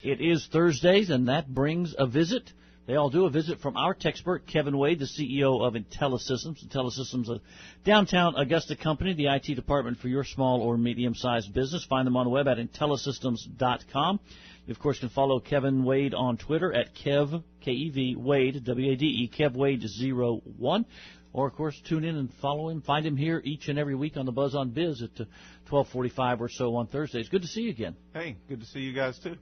It is Thursdays, and that brings a visit. They all do a visit from our tech expert, Kevin Wade, the CEO of IntelliSystems. IntelliSystems, a downtown Augusta company, the IT department for your small or medium-sized business. Find them on the web at IntelliSystems.com. You, of course, can follow Kevin Wade on Twitter at Kev, K-E-V, Wade, W-A-D-E, KevWade01. Or, of course, tune in and follow him. Find him here each and every week on the Buzz on Biz at 12:45 or so on Thursdays. Good to see you again. Hey, good to see you guys, too.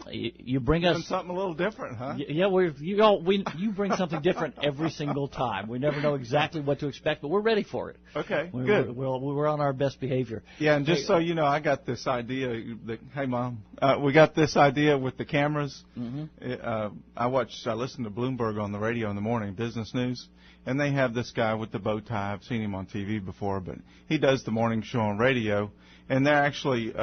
You bring us something a little different, huh? Yeah, you bring something different every single time. We never know exactly what to expect, but we're ready for it. Okay, good. We're on our best behavior. Yeah, and just so you know, I got this idea. Hey, Mom, we got this idea with the cameras. Mm-hmm. I listen to Bloomberg on the radio in the morning, business news, and they have this guy with the bow tie. I've seen him on TV before, but he does the morning show on radio. And they're actually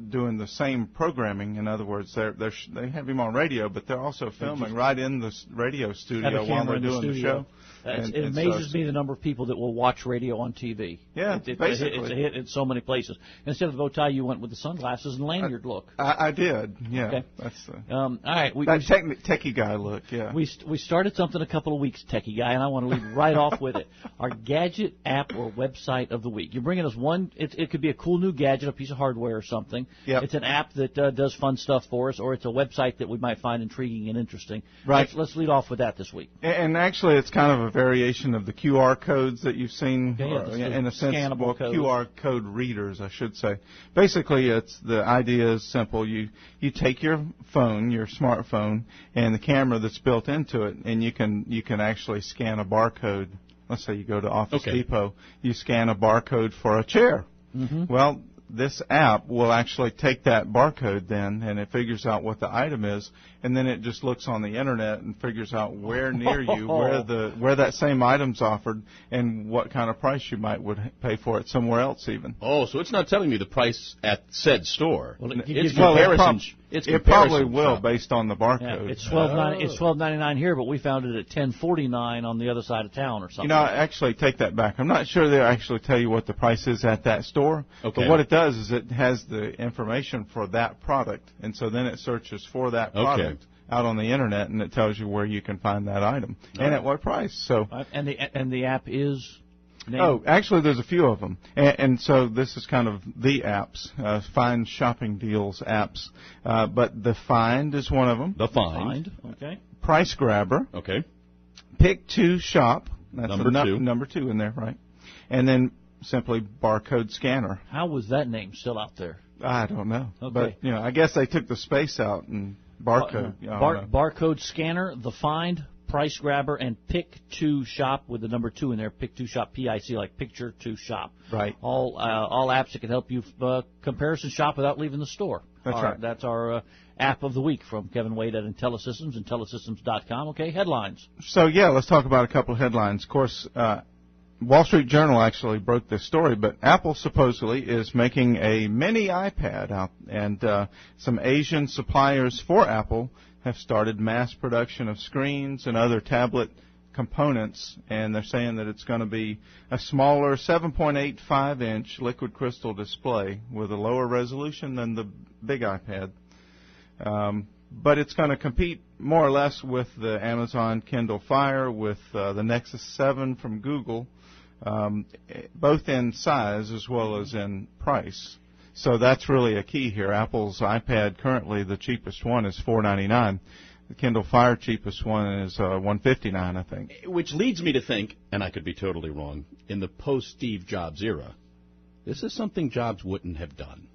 doing the same programming. In other words, they have him on radio, but they're also filming right in the radio studio while they're doing the show. It amazes me the number of people that will watch radio on TV. Yeah, basically. It's a hit in so many places. Instead of the bow tie, you went with the sunglasses and lanyard look. I did, yeah. Okay. That's all right. Techie guy look, yeah. We started something a couple of weeks, Techie Guy, and I want to lead right off with it. Our gadget, app, or website of the week. You're bringing us one. It could be a cool new gadget, a piece of hardware or something. Yep. It's an app that does fun stuff for us, or it's a website that we might find intriguing and interesting. Right. Let's lead off with that this week. And actually, it's kind of a variation of the QR codes that you've seen, in a sense, QR code readers, I should say. Basically, the idea is simple. You take your phone, your smartphone, and the camera that's built into it, and you can actually scan a barcode. Let's say you go to Office Depot, you scan a barcode for a chair. Mm-hmm. Well, this app will actually take that barcode then, and it figures out what the item is, and then it just looks on the internet and figures out where near you, where that same item's offered, and what kind of price you would pay for it somewhere else even. Oh, so it's not telling me the price at said store. Well, it probably will based on the barcode. Yeah, it's $12.99 here, but we found it at $10.49 on the other side of town or something. You know, I actually take that back. I'm not sure they actually tell you what the price is at that store. Okay. But what it does is it has the information for that product, and so then it searches for that product out on the internet, and it tells you where you can find that item and at what price. So and the app is. Oh, actually, there's a few of them, and so this is kind of the apps, Find Shopping Deals apps. But the Find is one of them. The Find. Okay. Price Grabber. Okay. Pick to Shop. That's number 2 in there, right? And then simply Barcode Scanner. How was that name still out there? I don't know. Okay. But I guess they took the space out and barcode. Barcode Scanner, the Find, Price Grabber, and Pick to Shop with the number 2 in there. Pick to Shop, P-I-C, like picture to shop. Right. All apps that can help you comparison shop without leaving the store. That's right. That's our app of the week from Kevin Wade at IntelliSystems, IntelliSystems.com. Okay, headlines. So, let's talk about a couple of headlines. Of course, Wall Street Journal actually broke this story, but Apple supposedly is making a mini iPad out, and some Asian suppliers for Apple have started mass production of screens and other tablet components, and they're saying that it's going to be a smaller 7.85-inch liquid crystal display with a lower resolution than the big iPad. But it's going to compete more or less with the Amazon Kindle Fire, with the Nexus 7 from Google, both in size as well as in price. So that's really a key here. Apple's iPad currently, the cheapest one is $499. The Kindle Fire cheapest one is $159, I think. Which leads me to think, and I could be totally wrong, in the post-Steve Jobs era, this is something Jobs wouldn't have done.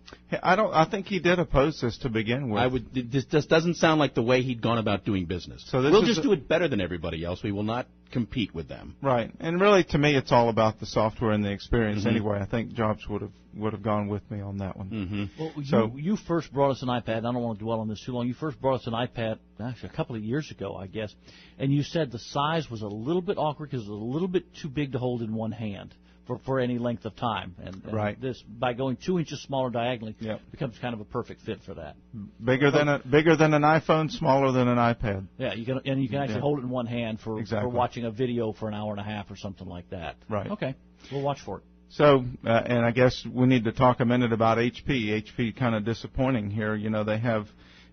I think he did oppose this to begin with. This doesn't sound like the way he'd gone about doing business. So we'll just do it better than everybody else. We will not compete with them. Right. And really, to me, it's all about the software and the experience anyway. I think Jobs would have gone with me on that one. Mm-hmm. Well, you first brought us an iPad. I don't want to dwell on this too long. You first brought us an iPad, actually, a couple of years ago, I guess. And you said the size was a little bit awkward because it was a little bit too big to hold in one hand for any length of time. And right. This, by going 2 inches smaller diagonally, becomes kind of a perfect fit for that. Bigger than an iPhone, smaller than an iPad. Yeah, you can actually hold it in one hand for watching a video for an hour and a half or something like that. Right. Okay, we'll watch for it. So, and I guess we need to talk a minute about HP. HP kind of disappointing here. They have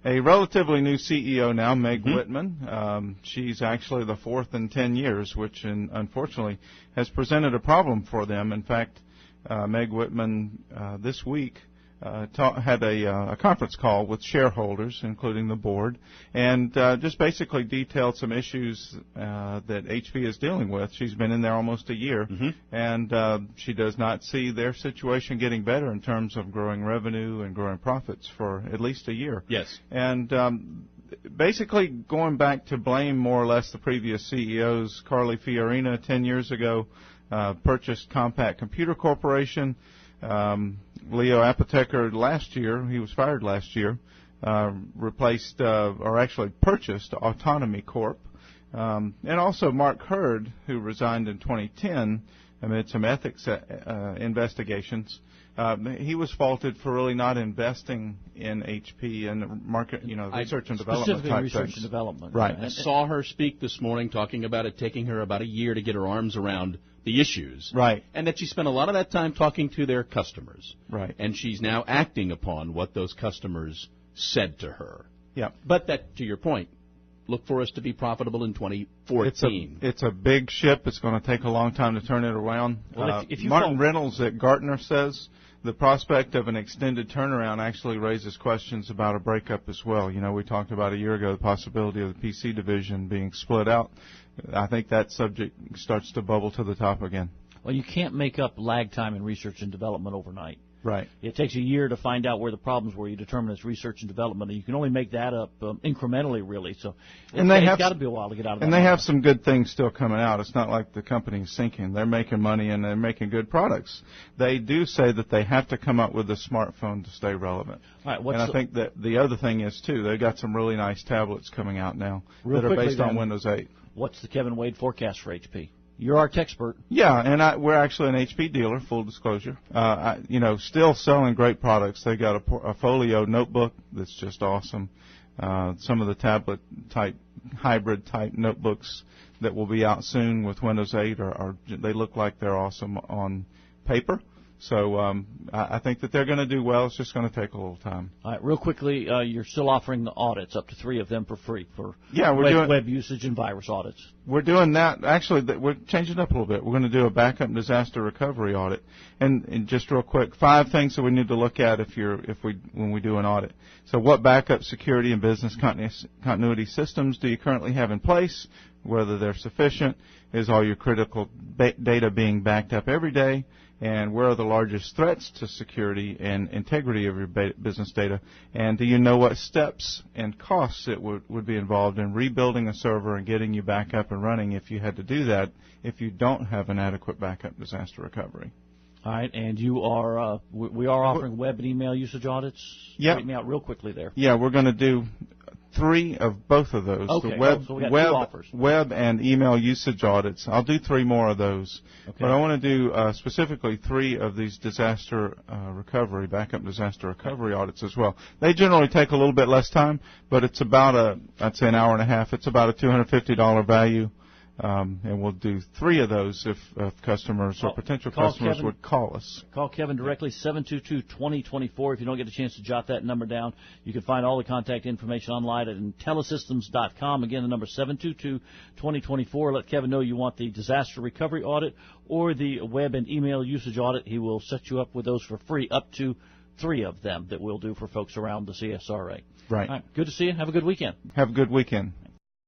a relatively new CEO now, Meg Whitman. She's actually the fourth in 10 years, which unfortunately has presented a problem for them. In fact, Meg Whitman this week had a conference call with shareholders, including the board, and just basically detailed some issues that HP is dealing with. She's been in there almost a year, and she does not see their situation getting better in terms of growing revenue and growing profits for at least a year. Yes. And basically going back to blame more or less the previous CEOs, Carly Fiorina 10 years ago purchased Compaq Computer Corporation. Leo Apotheker last year, he was fired last year, replaced or actually purchased Autonomy Corp. And also Mark Hurd, who resigned in 2010 amid some ethics investigations. He was faulted for really not investing in HP and market, research and development type research things. and development. Right. I saw her speak this morning talking about it taking her about a year to get her arms around the issues. Right. And that she spent a lot of that time talking to their customers. Right. And she's now acting upon what those customers said to her. Yeah. But that, to your point, look for us to be profitable in 2014. It's a big ship. It's going to take a long time to turn it around. Well, if you Martin Reynolds at Gartner says the prospect of an extended turnaround actually raises questions about a breakup as well. We talked about a year ago the possibility of the PC division being split out. I think that subject starts to bubble to the top again. Well, you can't make up lag time in research and development overnight. Right. It takes a year to find out where the problems were. You determine it's research and development, and you can only make that up incrementally, really. So it's got to be a while to get out of that. And they have some good things still coming out. It's not like the company's sinking. They're making money, and they're making good products. They do say that they have to come up with a smartphone to stay relevant. All right, and I think that the other thing is, too, they've got some really nice tablets coming out now that are based on Windows 8. What's the Kevin Wade forecast for HP? You're our expert. Yeah, and we're actually an HP dealer, full disclosure. Still selling great products. They got a Folio notebook that's just awesome. Some of the tablet-type, hybrid-type notebooks that will be out soon with Windows 8 they look like they're awesome on paper. So I think that they're going to do well. It's just going to take a little time. All right, real quickly, you're still offering the audits, up to 3 of them for free for web usage and virus audits. We're doing that. Actually, we're changing up a little bit. We're going to do a backup and disaster recovery audit. And just real quick, 5 things that we need to look at when we do an audit. So what backup security and business continuity systems do you currently have in place? Whether they're sufficient? Is all your critical data being backed up every day? And where are the largest threats to security and integrity of your business data? And do you know what steps and costs it would be involved in rebuilding a server and getting you back up and running if you had to do that if you don't have an adequate backup disaster recovery? All right, and you are we are offering web and email usage audits? Yeah. Straighten me out real quickly there. Yeah, we're going to do 3 of both of those. Okay. The So we got 2 offers. Web and email usage audits. I'll do 3 more of those. Okay. But I want to do specifically 3 of these disaster recovery, backup disaster recovery audits as well. They generally take a little bit less time, but it's about I'd say an hour and a half. It's about a $250 value. And we'll do 3 of those if customers or potential customers Kevin, would call us. Call Kevin directly, 722-2024. If you don't get a chance to jot that number down, you can find all the contact information online at IntelliSystems.com. Again, the number 722-2024. Let Kevin know you want the disaster recovery audit or the web and email usage audit. He will set you up with those for free, up to 3 of them that we'll do for folks around the CSRA. Right. All right. Good to see you. Have a good weekend. Have a good weekend.